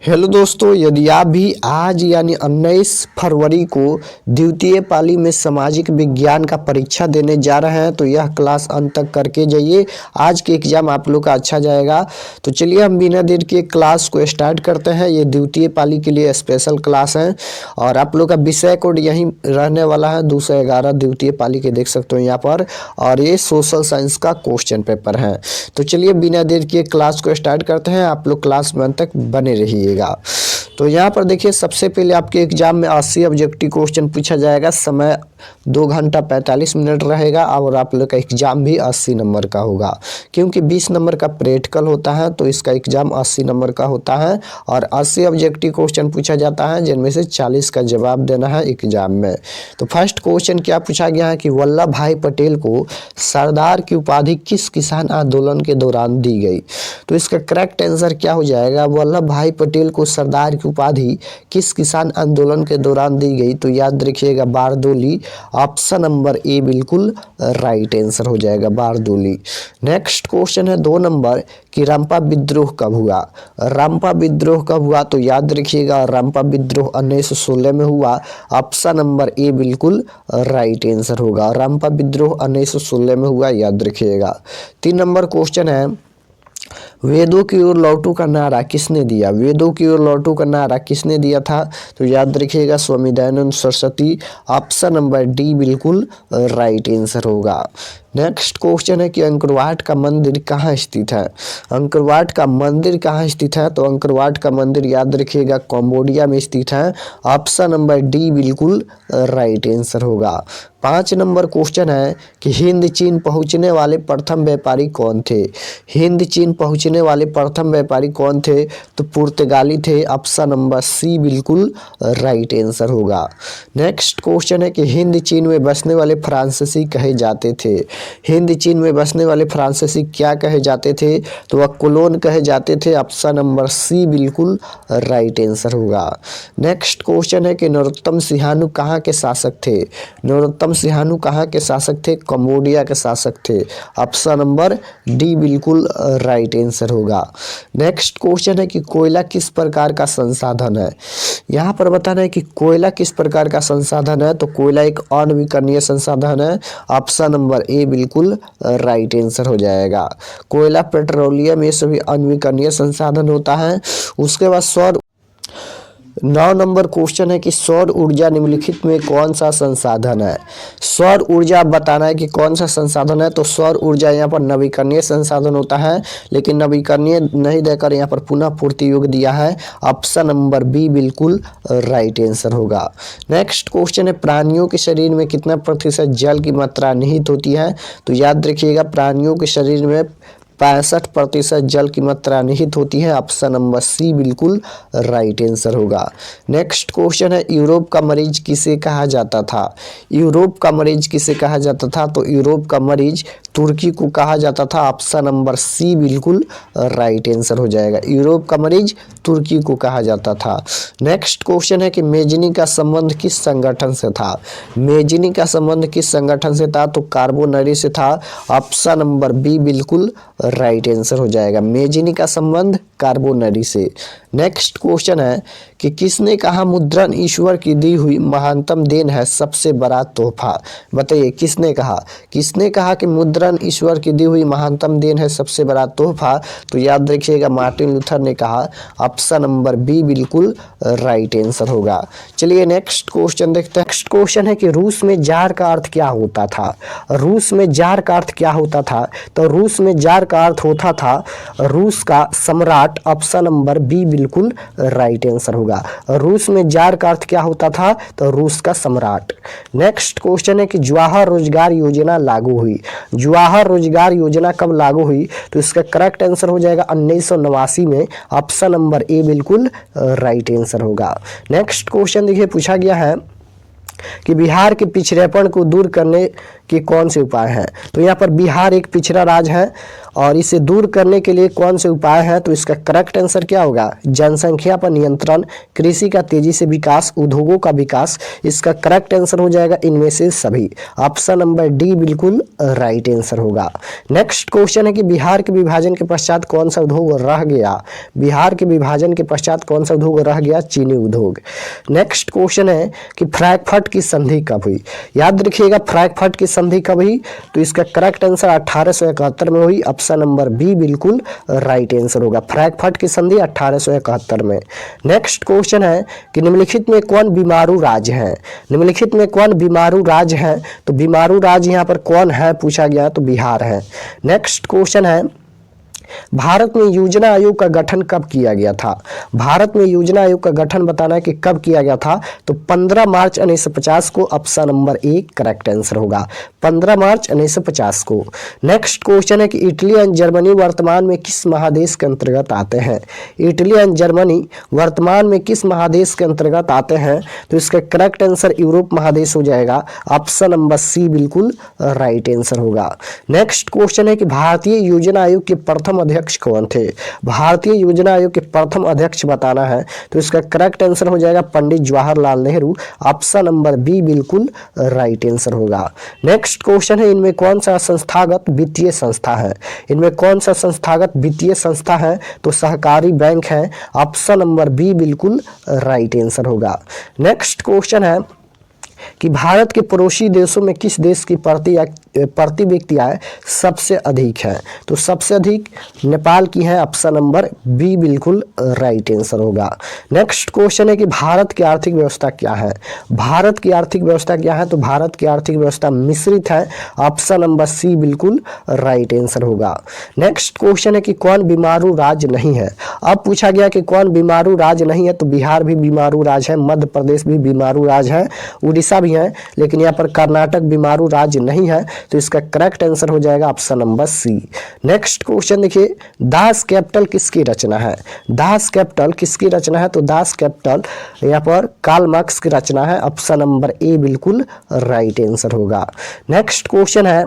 Hello दोस्तों, यदि आप भी आज यानी 19 फरवरी को द्वितीय पाली में सामाजिक विज्ञान का परीक्षा देने जा रहे हैं तो यह क्लास अंत तक करके जाइए। आज के एग्जाम आप लोग का अच्छा जाएगा। तो चलिए हम बिना देर के क्लास को स्टार्ट करते हैं। ये द्वितीय पाली के लिए स्पेशल क्लास है और आप लोग का विषय कोड यहीं रहने वाला है 211 द्वितीय पाली के, देख सकते हो यहाँ पर। और ये सोशल साइंस का क्वेश्चन पेपर है। तो चलिए बिना देर के क्लास को स्टार्ट करते हैं। आप लोग क्लास में अंत तक बने रहिए। तो यहाँ पर देखिए, सबसे पहले आपके एग्जाम में 80 ऑब्जेक्टिव क्वेश्चन पूछा जाएगा। समय 2 घंटा 45 मिनट रहेगा और आप लोग का एग्जाम भी 80 नंबर का होगा, क्योंकि 20 नंबर का प्रैक्टिकल होता है तो इसका एग्जाम 80 नंबर का होता है और 80 ऑब्जेक्टिव क्वेश्चन पूछा जाता है, जिनमें से 40 का जवाब देना है एग्जाम में। तो फर्स्ट क्वेश्चन क्या पूछा गया है कि वल्लभ भाई पटेल को सरदार की उपाधि किस किसान आंदोलन के दौरान दी गई। तो इसका करेक्ट आंसर क्या हो जाएगा, वल्लभ भाई पटेल को सरदार की उपाधि किस किसान आंदोलन के दौरान दी गई। तो याद रखिएगा बारदोली। ऑप्शन नंबर ए बिल्कुल राइट आंसर हो जाएगा, बारदोली। नेक्स्ट क्वेश्चन है 2 नंबर कि रंपा विद्रोह कब हुआ। रंपा विद्रोह कब हुआ, तो याद रखिएगा रंपा विद्रोह 1916 में हुआ। ऑप्शन नंबर ए बिल्कुल राइट आंसर होगा, रंपा विद्रोह 1916 में हुआ, याद रखिएगा। 3 नंबर क्वेश्चन है वेदों की ओर लौटो का नारा किसने दिया। वेदों की ओर लौटो का नारा किसने दिया था, तो याद रखिएगा Swami Dayanand Saraswati. Option number D बिल्कुल राइट आंसर होगा। नेक्स्ट क्वेश्चन है कि अंकरवाट का मंदिर कहाँ स्थित है। अंकरवाट का मंदिर कहाँ स्थित है, तो अंकरवाट का मंदिर याद रखिएगा कंबोडिया में स्थित है। ऑप्शन नंबर डी बिल्कुल राइट आंसर होगा। 5 नंबर क्वेश्चन है कि हिंद चीन पहुंचने वाले प्रथम व्यापारी कौन थे। हिंद चीन पहुंचने वाले प्रथम व्यापारी कौन थे, तो पुर्तगाली थे। ऑप्शन नंबर सी बिल्कुल राइट आंसर होगा। नेक्स्ट क्वेश्चन है कि हिंद चीन में बसने वाले फ्रांसीसी कहे जाते थे। हिंद चीन में बसने वाले फ्रांसीसी क्या कहे जाते थे, तो वह कोलोन कहे जाते थे। ऑप्शन नंबर सी बिल्कुल राइट आंसर होगा। नेक्स्ट क्वेश्चन है कि नरोत्तम सिंहानू कहाँ के शासक थे। नरोत्तम सिंहानू कहाँ के शासक थे, कंबोडिया के शासक थे। ऑप्शन नंबर डी बिल्कुल राइट आंसर होगा। नेक्स्ट क्वेश्चन है कि कोयला किस प्रकार का संसाधन है। यहाँ पर बताना है कि कोयला किस प्रकार का संसाधन है, तो कोयला एक अनवीकरणीय संसाधन है। ऑप्शन नंबर ए बिल्कुल राइट आंसर हो जाएगा। कोयला, पेट्रोलियम, ये सभी अनवीकरणीय संसाधन होता है। उसके बाद सौर 9 नंबर क्वेश्चन है कि सौर ऊर्जा निम्नलिखित में कौन सा संसाधन है। सौर ऊर्जा बताना है कि कौन सा संसाधन है, तो सौर ऊर्जा यहाँ पर नवीकरणीय संसाधन होता है, लेकिन नवीकरणीय नहीं देकर यहाँ पर पुनः पूर्ति योग्य दिया है। ऑप्शन नंबर बी बिल्कुल राइट आंसर होगा। नेक्स्ट क्वेश्चन है प्राणियों के शरीर में कितना प्रतिशत जल की मात्रा निहित होती है, तो याद रखिएगा प्राणियों के शरीर में 65% जल की मात्रा निहित होती है। ऑप्शन नंबर सी बिल्कुल राइट आंसर होगा। नेक्स्ट क्वेश्चन है यूरोप का मरीज किसे कहा जाता था। यूरोप का मरीज किसे कहा जाता था, तो यूरोप का मरीज तुर्की को कहा जाता था। ऑप्शन नंबर सी बिल्कुल राइट आंसर हो जाएगा, यूरोप का मरीज तुर्की को कहा जाता था। नेक्स्ट क्वेश्चन है कि मेजनी का संबंध किस संगठन से था। मेजनी का संबंध किस संगठन से था, तो कार्बोनरी से था। ऑप्शन नंबर बी बिल्कुल राइट आंसर हो जाएगा, मेजनी का संबंध कार्बोनरी से। नेक्स्ट क्वेश्चन है कि किसने कहा मुद्रण ईश्वर की दी हुई महानतम देन है, सबसे बड़ा तोहफा। बताइए किसने कहा। किसने कहा कि मुद्रण ईश्वर की दी हुई महानतम देन है, सबसे बड़ा तोहफा, तो याद रखिएगा मार्टिन लूथर ने कहा। ऑप्शन नंबर बी बिल्कुल राइट आंसर होगा। चलिए नेक्स्ट क्वेश्चन देखते हैं। नेक्स्ट क्वेश्चन है कि रूस में जार का अर्थ क्या होता था। रूस में जार का अर्थ क्या होता था, तो रूस में जार का अर्थ होता था रूस का सम्राट। ऑप्शन नंबर बी बिल्कुल राइट आंसर होगा। रूस में जार का अर्थ क्या होता था, तो रूस का सम्राट। नेक्स्ट क्वेश्चन है कि जवाहर रोजगार योजना लागू हुई। जवाहर रोजगार योजना कब लागू हुई, तो इसका करेक्ट आंसर हो जाएगा 1989 में। ऑप्शन नंबर ए बिल्कुल राइट आंसर होगा। नेक्स्ट क्वेश्चन देखिए पूछा गया है कि बिहार के पिछड़ेपन को दूर करने के कौन से उपाय हैं? तो यहाँ पर बिहार एक पिछड़ा राज्य है और इसे दूर करने के लिए कौन से उपाय हैं? तो इसका करेक्ट आंसर क्या होगा? जनसंख्या पर नियंत्रण, कृषि का तेजी से विकास, उद्योगों का विकास। इसका करेक्ट आंसर हो जाएगा इनमें से सभी। ऑप्शन नंबर डी बिल्कुल राइट आंसर होगा। नेक्स्ट क्वेश्चन है कि बिहार के विभाजन के पश्चात कौन सा उद्योग रह गया? बिहार के विभाजन के पश्चात कौन सा उद्योग रह गया? चीनी उद्योग। नेक्स्ट क्वेश्चन है कि फ्रैंकफर्ट की संधि कब हुई? याद रखिएगा फ्रैंकफर्ट की संधि कब हुई? तो इसका करेक्ट आंसर 1871 में हुई। ऑप्शन नंबर बी बिल्कुल राइट आंसर होगा। फ्रैंकफर्ट की संधि 1871 में। नेक्स्ट क्वेश्चन है कि निम्नलिखित में कौन बीमारू राज्य है? निम्नलिखित में कौन बीमारू राज्य है? तो बीमारू राज्य यहाँ पर कौन है पूछा गया, तो बिहार है। नेक्स्ट क्वेश्चन है भारत में योजना आयोग का गठन कब किया गया था? भारत में योजना आयोग का गठन बताना है कि कब किया गया था? तो 15 मार्च 1950 को। Option number A correct answer होगा, 15 मार्च 1950 को। नेक्स्ट क्वेश्चन है कि इटली एंड जर्मनी वर्तमान में किस महादेश के अंतर्गत आते हैं? इटली एंड जर्मनी वर्तमान में किस महादेश के अंतर्गत आते हैं? तो इसका करेक्ट आंसर यूरोप महादेश हो जाएगा। ऑप्शन नंबर सी बिल्कुल राइट आंसर होगा। नेक्स्ट क्वेश्चन है कि भारतीय योजना आयोग के प्रथम अध्यक्ष कौन थे? भारतीय योजना आयोग के प्रथम अध्यक्ष बताना है, तो इसका करेक्ट आंसर हो जाएगा Pandit Jawaharlal Nehru. Option number B बिल्कुल राइट आंसर होगा। नेक्स्ट क्वेश्चन है इनमें कौन सा संस्थागत वित्तीय संस्था है? इनमें कौन सा संस्थागत वित्तीय संस्था है? तो सहकारी बैंक है। ऑप्शन नंबर बी बिल्कुल राइट आंसर होगा। नेक्स्ट क्वेश्चन है कि भारत के पड़ोसी देशों में किस देश की प्रति व्यक्ति आय सबसे अधिक है? तो सबसे अधिक नेपाल की है। ऑप्शन नंबर बी बिल्कुल राइट आंसर होगा। नेक्स्ट क्वेश्चन है कि भारत की आर्थिक व्यवस्था क्या है? भारत की आर्थिक व्यवस्था क्या है? तो भारत की आर्थिक व्यवस्था मिश्रित है। ऑप्शन नंबर सी बिल्कुल राइट आंसर होगा। नेक्स्ट क्वेश्चन है कि कौन बीमारू राज्य नहीं है? अब पूछा गया कि कौन बीमारू राज्य नहीं है, तो बिहार भी बीमारू राज्य है, मध्य प्रदेश भी बीमारू राज्य है, उड़ीसा भी है, लेकिन यहाँ पर कर्नाटक बीमारू राज्य नहीं है। तो इसका करेक्ट आंसर हो जाएगा option number C. Next question देखिए, दास कैपिटल किसकी रचना है? दास कैपिटल किसकी रचना है? तो दास कैपिटल यहाँ पर कार्ल मार्क्स की रचना है। ऑप्शन नंबर ए बिल्कुल राइट आंसर होगा। नेक्स्ट क्वेश्चन है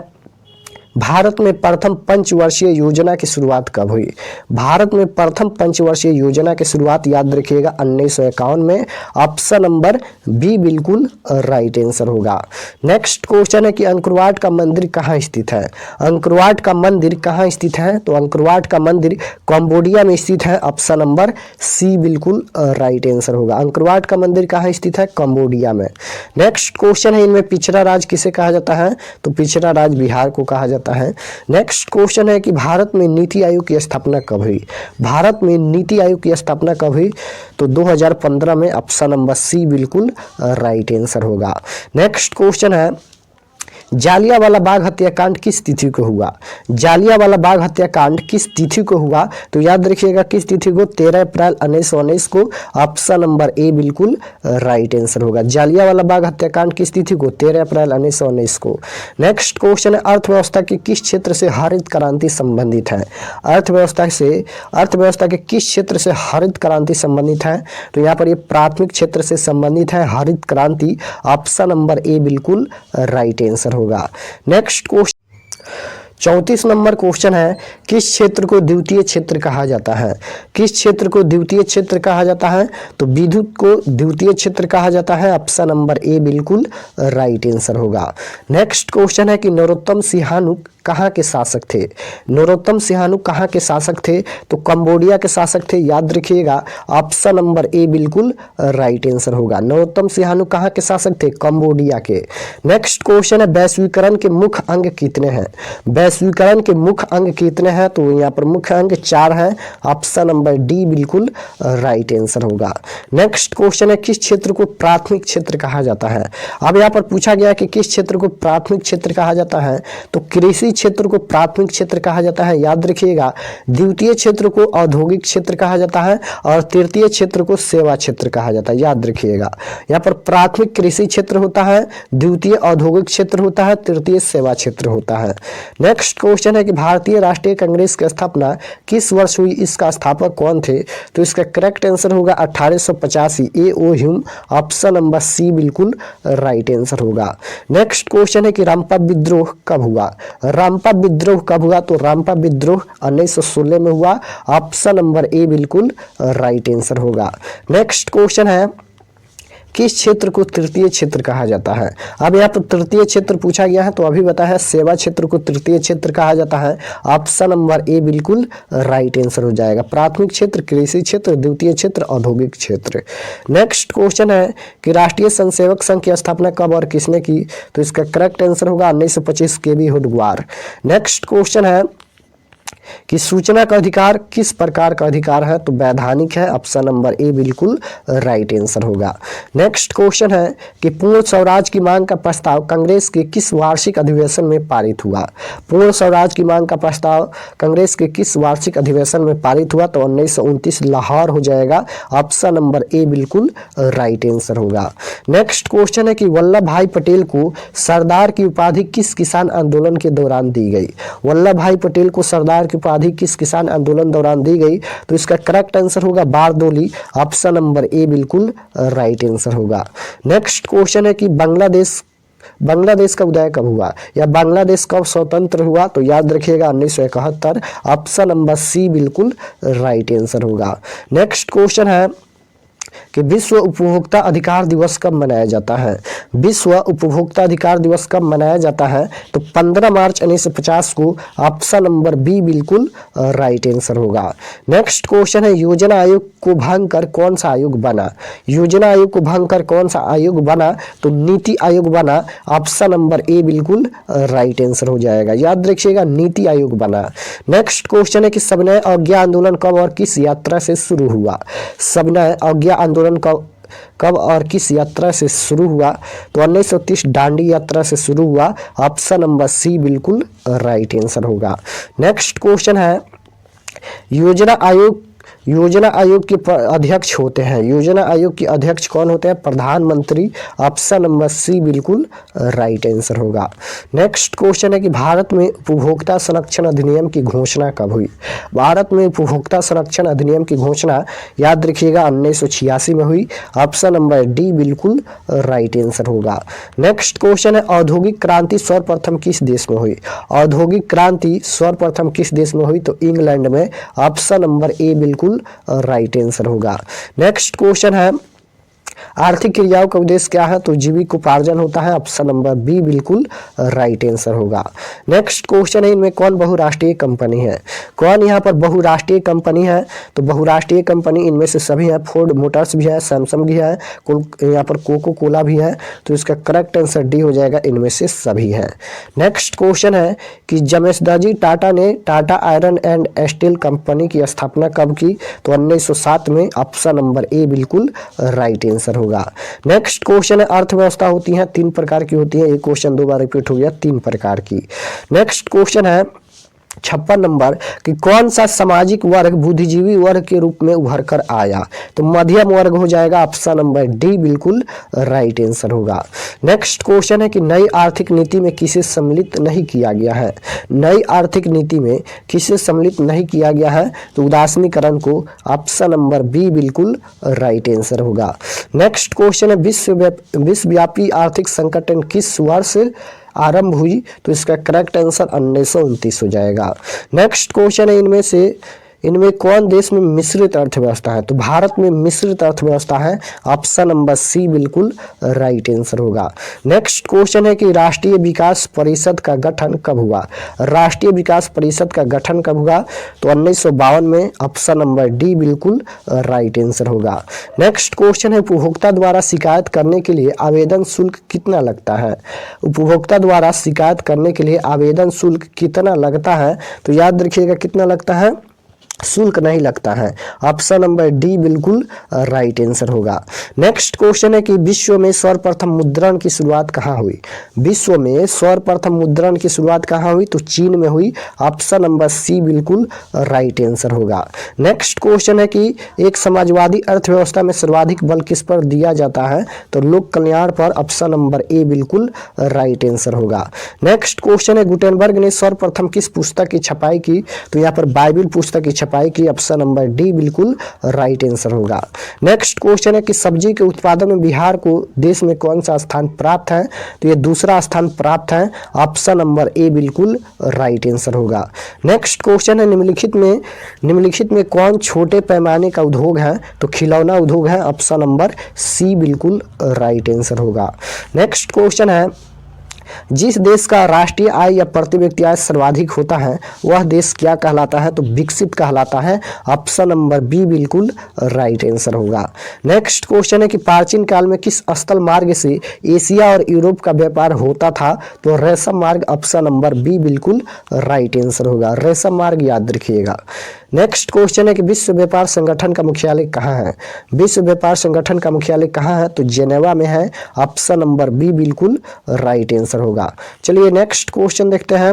भारत में प्रथम पंचवर्षीय योजना की शुरुआत कब हुई? भारत में प्रथम पंचवर्षीय योजना की शुरुआत याद रखिएगा 1951 में। ऑप्शन नंबर बी बिल्कुल राइट आंसर होगा। नेक्स्ट क्वेश्चन है कि अंकुरवाट का मंदिर कहाँ स्थित है? अंकुरवाट का मंदिर कहाँ स्थित है? तो अंकुरवाट का मंदिर कंबोडिया में स्थित है। ऑप्शन नंबर सी बिल्कुल राइट आंसर होगा। अंकुरवाट का मंदिर कहाँ स्थित है? कंबोडिया में। नेक्स्ट क्वेश्चन है इनमें पिछड़ा राज्य किसे कहा जाता है? तो पिछड़ा राज्य बिहार को कहा जाता है। नेक्स्ट क्वेश्चन है कि भारत में नीति आयोग की स्थापना कब हुई? भारत में नीति आयोग की स्थापना कब हुई? तो 2015 में। ऑप्शन नंबर सी बिल्कुल राइट आंसर होगा। नेक्स्ट क्वेश्चन है जालियांवाला बाग हत्याकांड किस तिथि को हुआ? जालियांवाला बाग हत्याकांड किस तिथि को हुआ? तो याद रखिएगा किस तिथि को? 13 अप्रैल 1919 को। ऑप्शन नंबर ए बिल्कुल राइट आंसर होगा। जालियांवाला बाग हत्याकांड किस तिथि को? 13 अप्रैल 1919 को। नेक्स्ट क्वेश्चन है अर्थव्यवस्था के किस क्षेत्र से हरित क्रांति संबंधित है? अर्थव्यवस्था के किस क्षेत्र से हरित क्रांति संबंधित है? तो यहाँ पर ये प्राथमिक क्षेत्र से संबंधित है हरित क्रांति। ऑप्शन नंबर ए बिल्कुल राइट आंसर होगा। नेक्स्ट क्वेश्चन 34 नंबर क्वेश्चन है किस क्षेत्र को द्वितीय क्षेत्र कहा जाता है? किस क्षेत्र को द्वितीय क्षेत्र कहा जाता है? तो विद्युत को द्वितीय क्षेत्र कहा जाता है। ऑप्शन नंबर ए बिल्कुल राइट आंसर होगा। नेक्स्ट क्वेश्चन है कि नरोत्तम सिंहानुक कहाँ के शासक थे? नरोत्तम सिंहानुक कहाँ के शासक थे? तो कंबोडिया के शासक थे। याद रखिएगा ऑप्शन नंबर ए बिल्कुल राइट आंसर होगा। नरोत्तम सिंहानुक कहाँ के शासक थे? कंबोडिया के। नेक्स्ट क्वेश्चन है वैश्वीकरण के मुख्य अंग कितने हैं? वैश्वीकरण के मुख्य अंग कितने हैं? तो यहाँ पर मुख्य अंग 4 हैं। ऑप्शन नंबर डी बिल्कुल राइट आंसर होगा। नेक्स्ट क्वेश्चन है किस क्षेत्र को प्राथमिक क्षेत्र कहा जाता है? अब यहाँ पर पूछा गया कि किस क्षेत्र को प्राथमिक क्षेत्र कहा जाता है? तो कृषि कृषि क्षेत्र को प्राथमिक क्षेत्र कहा जाता है, याद रखिएगा। द्वितीय क्षेत्र को औद्योगिक क्षेत्र कहा जाता है और तृतीय क्षेत्र को सेवा क्षेत्र कहा जाता है, याद रखिएगा। यहाँ पर प्राथमिक कृषि क्षेत्र होता है, द्वितीय औद्योगिक क्षेत्र होता है, तृतीय सेवा क्षेत्र होता है। नेक्स्ट क्वेश्चन है कि भारतीय राष्ट्रीय कांग्रेस की स्थापना किस वर्ष हुई, इसका स्थापक कौन थे? तो इसका करेक्ट आंसर होगा 1885, A O Hume, option number C बिल्कुल राइट आंसर होगा। नेक्स्ट क्वेश्चन है कि रामपा विद्रोह कब हुआ? रामपा विद्रोह कब हुआ? तो रामपा विद्रोह 1916 में हुआ, ऑप्शन नंबर ए बिल्कुल राइट आंसर होगा। नेक्स्ट क्वेश्चन है किस क्षेत्र को तृतीय क्षेत्र कहा जाता है? अब यहाँ पर तृतीय क्षेत्र पूछा गया है तो अभी बताया है सेवा क्षेत्र को तृतीय क्षेत्र कहा जाता है, ऑप्शन नंबर ए बिल्कुल राइट आंसर हो जाएगा। प्राथमिक क्षेत्र कृषि क्षेत्र, द्वितीय क्षेत्र औद्योगिक क्षेत्र। नेक्स्ट क्वेश्चन है कि राष्ट्रीय स्वयंसेवक संघ की स्थापना कब और किसने की? तो इसका करेक्ट आंसर होगा 1925, केबी हुडगवार। नेक्स्ट क्वेश्चन है कि सूचना का अधिकार किस प्रकार का अधिकार है? तो वैधानिक है, ऑप्शन नंबर ए बिल्कुल राइट आंसर होगा। नेक्स्ट क्वेश्चन है कि पूर्ण स्वराज की मांग का प्रस्ताव कांग्रेस के किस वार्षिक अधिवेशन में पारित हुआ? पूर्ण स्वराज की मांग का प्रस्ताव कांग्रेस के किस वार्षिक अधिवेशन में पारित हुआ? तो 1929 लाहौर हो जाएगा, ऑप्शन नंबर ए बिल्कुल राइट आंसर होगा। नेक्स्ट क्वेश्चन है कि वल्लभ भाई पटेल को सरदार की उपाधि किस किसान आंदोलन के दौरान दी गई? वल्लभ भाई पटेल को सरदार की उपाधि किस किसान आंदोलन दौरान दी गई? तो इसका करेक्ट आंसर होगा बारदोली, ऑप्शन नंबर ए बिल्कुल राइट आंसर होगा। नेक्स्ट क्वेश्चन है कि बांग्लादेश का उदय कब हुआ या बांग्लादेश कब स्वतंत्र हुआ? तो याद रखिएगा 1971, ऑप्शन नंबर सी बिल्कुल राइट आंसर होगा। नेक्स्ट क्वेश्चन है कि विश्व उपभोक्ता अधिकार दिवस कब मनाया जाता है? विश्व उपभोक्ता अधिकार दिवस कब मनाया जाता है? तो 15 मार्च 1950 को, ऑप्शन नंबर बी बिल्कुल राइट आंसर होगा। नेक्स्ट क्वेश्चन है योजना आयोग को भंग कर कौन सा आयोग बना? योजना आयोग को भंग कर कौन सा आयोग बना? तो नीति आयोग बना, ऑप्शन नंबर ए बिल्कुल राइट आंसर हो जाएगा, याद रखिएगा नीति आयोग बना। नेक्स्ट क्वेश्चन है कि सविनय अवज्ञा आंदोलन कब और किस यात्रा से शुरू हुआ? सविनय अवज्ञा आंदोलन कब और किस यात्रा से शुरू हुआ? तो 1930 दांडी यात्रा से शुरू हुआ, ऑप्शन नंबर सी बिल्कुल राइट आंसर होगा। नेक्स्ट क्वेश्चन है योजना आयोग के अध्यक्ष होते हैं, योजना आयोग के अध्यक्ष कौन होते हैं? प्रधानमंत्री, ऑप्शन नंबर सी बिल्कुल राइट आंसर होगा। नेक्स्ट क्वेश्चन है कि भारत में उपभोक्ता संरक्षण अधिनियम की घोषणा कब हुई? भारत में उपभोक्ता संरक्षण अधिनियम की घोषणा याद रखिएगा 1986 में हुई, ऑप्शन नंबर डी बिल्कुल राइट आंसर होगा। नेक्स्ट क्वेश्चन है औद्योगिक क्रांति सर्वप्रथम किस देश में हुई? औद्योगिक क्रांति सर्वप्रथम किस देश में हुई? तो इंग्लैंड में, ऑप्शन नंबर ए बिल्कुल राइट आंसर होगा। नेक्स्ट क्वेश्चन है आर्थिक क्रियाओं का उद्देश्य क्या है? तो जीविकोपार्जन होता है, ऑप्शन नंबर बी बिल्कुल राइट आंसर होगा। नेक्स्ट क्वेश्चन है इनमें कौन बहुराष्ट्रीय कंपनी है? कौन यहाँ पर बहुराष्ट्रीय कंपनी है? तो बहुराष्ट्रीय कंपनी इनमें से सभी है, फोर्ड मोटर्स भी है, सैमसंग भी है, यहाँ पर कोको कोला भी है, तो इसका करेक्ट आंसर डी हो जाएगा, इनमें से सभी है। नेक्स्ट क्वेश्चन है कि जमशेदजी टाटा ने Tata iron and steel company की स्थापना कब की? तो 1907 में, ऑप्शन नंबर ए बिल्कुल राइट आंसर होगा। नेक्स्ट क्वेश्चन है अर्थव्यवस्था होती है 3 प्रकार की होती है, एक क्वेश्चन 2 बार रिपीट हो गया, 3 प्रकार की। नेक्स्ट क्वेश्चन है 56 नंबर कि कौन सा सामाजिक वर्ग बुद्धिजीवी वर्ग के रूप में उभर कर आया? तो मध्यम वर्ग हो जाएगा, ऑप्शन नंबर डी बिल्कुल राइट आंसर होगा। नेक्स्ट क्वेश्चन है कि नई आर्थिक नीति में किसे सम्मिलित नहीं किया गया है? नई आर्थिक नीति में किसे सम्मिलित नहीं किया गया है? तो उदासीनीकरण को, ऑप्शन नंबर बी बिल्कुल राइट आंसर होगा। नेक्स्ट क्वेश्चन है विश्वव्यापी आर्थिक संकट किस वर्ष आरंभ हुई? तो इसका करेक्ट आंसर 1929 हो जाएगा। नेक्स्ट क्वेश्चन है इनमें कौन देश में मिश्रित अर्थव्यवस्था है? तो भारत में मिश्रित अर्थव्यवस्था है, ऑप्शन नंबर सी बिल्कुल राइट आंसर होगा। नेक्स्ट क्वेश्चन है कि राष्ट्रीय विकास परिषद का गठन कब हुआ? राष्ट्रीय विकास परिषद का गठन कब हुआ? तो 1952 में, ऑप्शन नंबर डी बिल्कुल राइट आंसर होगा। नेक्स्ट क्वेश्चन है उपभोक्ता द्वारा शिकायत करने के लिए आवेदन शुल्क कितना लगता है? उपभोक्ता द्वारा शिकायत करने के लिए आवेदन शुल्क कितना लगता है? तो याद रखिएगा कितना लगता है, शुल्क नहीं लगता है। ऑप्शन नंबर डी बिल्कुल राइट आंसर होगा। नेक्स्ट क्वेश्चन है कि विश्व में सर्वप्रथम मुद्रण की शुरुआत कहाँ हुई? विश्व में सर्वप्रथम मुद्रण की शुरुआत कहाँ हुई? तो चीन में हुई। ऑप्शन नंबर सी बिल्कुल राइट आंसर होगा। नेक्स्ट क्वेश्चन है कि एक समाजवादी अर्थव्यवस्था में सर्वाधिक बल किस पर दिया जाता है? तो लोक कल्याण पर। ऑप्शन नंबर ए बिल्कुल राइट आंसर होगा। नेक्स्ट क्वेश्चन है गुटेनबर्ग ने सर्वप्रथम किस पुस्तक की छपाई की? तो यहाँ पर बाइबिल पुस्तक की छपाई की। ऑप्शन नंबर डी बिल्कुल राइट आंसर होगा। नेक्स्ट क्वेश्चन है कि सब्जी के उत्पादन में बिहार को देश में कौन सा स्थान प्राप्त है? तो ये दूसरा स्थान प्राप्त है। ऑप्शन नंबर ए बिल्कुल राइट आंसर होगा। नेक्स्ट क्वेश्चन है निम्नलिखित में कौन छोटे पैमाने का उद्योग है? तो खिलौना उद्योग है। ऑप्शन नंबर सी बिल्कुल राइट आंसर होगा। नेक्स्ट क्वेश्चन है जिस देश का राष्ट्रीय आय या प्रति व्यक्ति आय सर्वाधिक होता है वह देश क्या कहलाता है? तो विकसित कहलाता है। ऑप्शन नंबर बी बिल्कुल राइट आंसर होगा। नेक्स्ट क्वेश्चन है कि प्राचीन काल में किस स्थल मार्ग से एशिया और यूरोप का व्यापार होता था? तो रेशम मार्ग। ऑप्शन नंबर बी बिल्कुल राइट आंसर होगा। रेशम मार्ग याद रखिएगा। नेक्स्ट क्वेश्चन है कि विश्व व्यापार संगठन का मुख्यालय कहाँ है? विश्व व्यापार संगठन का मुख्यालय कहाँ है? तो जेनेवा में है। ऑप्शन नंबर बी बिल्कुल राइट आंसर होगा। चलिए नेक्स्ट क्वेश्चन देखते हैं।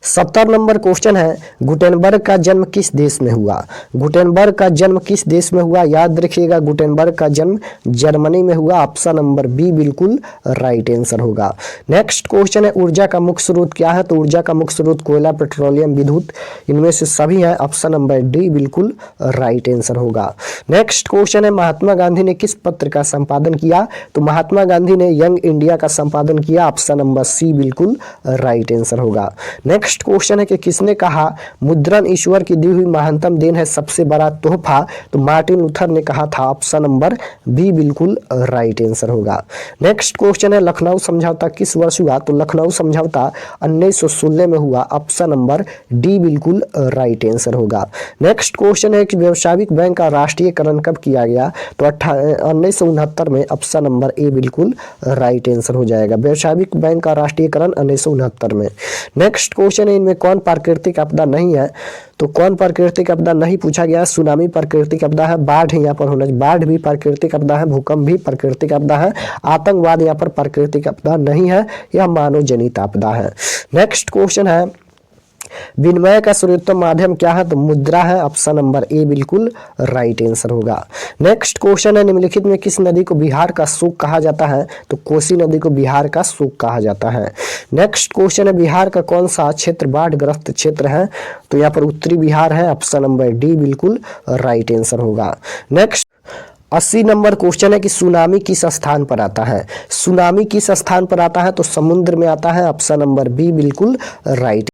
70 नंबर क्वेश्चन है गुटेनबर्ग का जन्म किस देश में हुआ? गुटेनबर्ग का जन्म किस देश में हुआ? याद रखिएगा गुटेनबर्ग का जन्म जर्मनी में हुआ। ऑप्शन नंबर बी बिल्कुल राइट आंसर होगा। नेक्स्ट क्वेश्चन है ऊर्जा का मुख्य स्रोत क्या है? तो ऊर्जा का मुख्य स्रोत कोयला, पेट्रोलियम, विद्युत, इनमें से सभी है। ऑप्शन नंबर डी बिल्कुल राइट आंसर होगा। नेक्स्ट क्वेश्चन है महात्मा गांधी ने किस पत्र का संपादन किया? तो महात्मा गांधी ने यंग इंडिया का संपादन किया। ऑप्शन नंबर सी बिल्कुल राइट आंसर होगा। नेक्स्ट क्वेश्चन है कि किसने कहा मुद्रण ईश्वर की दी हुई महानतम देन है, सबसे बड़ा तोहफा? तो मार्टिन लूथर ने कहा था। ऑप्शन नंबर बी बिल्कुल राइट आंसर होगा। नेक्स्ट क्वेश्चन है लखनऊ समझौता किस वर्ष हुआ? तो लखनऊ समझौता 1916 में हुआ। ऑप्शन नंबर डी बिल्कुल राइट आंसर होगा। नेक्स्ट क्वेश्चन है कि व्यावसायिक बैंक का राष्ट्रीयकरण कब किया गया? तो 1969 में। ऑप्शन नंबर ए बिल्कुल राइट आंसर हो जाएगा। व्यावसायिक बैंक का राष्ट्रीयकरण 1969 में। नेक्स्ट क्वेश्चन है इनमें कौन प्राकृतिक आपदा नहीं है? तो कौन प्राकृतिक आपदा नहीं पूछा गया। सुनामी प्राकृतिक आपदा है। बाढ़ यहाँ पर होना चाहिए, बाढ़ भी प्राकृतिक आपदा है। भूकंप भी प्राकृतिक आपदा है। आतंकवाद यहाँ पर प्राकृतिक आपदा नहीं है, यह मानव जनित आपदा है। नेक्स्ट क्वेश्चन है विनिमय का सर्वोत्तम माध्यम क्या है? तो मुद्रा है। ऑप्शन नंबर ए बिल्कुल राइट आंसर होगा। नेक्स्ट क्वेश्चन है निम्नलिखित में किस नदी को बिहार का शोक कहा जाता है? तो कोसी नदी को बिहार का शोक कहा जाता है। नेक्स्ट क्वेश्चन है बिहार का कौन सा क्षेत्र बाढ़ग्रस्त क्षेत्र है? तो यहाँ पर उत्तरी बिहार है। ऑप्शन नंबर डी बिल्कुल राइट आंसर होगा। नेक्स्ट 80 नंबर क्वेश्चन है कि सुनामी किस स्थान पर आता है? सुनामी किस स्थान पर आता है? तो समुद्र में आता है। ऑप्शन नंबर बी बिल्कुल राइट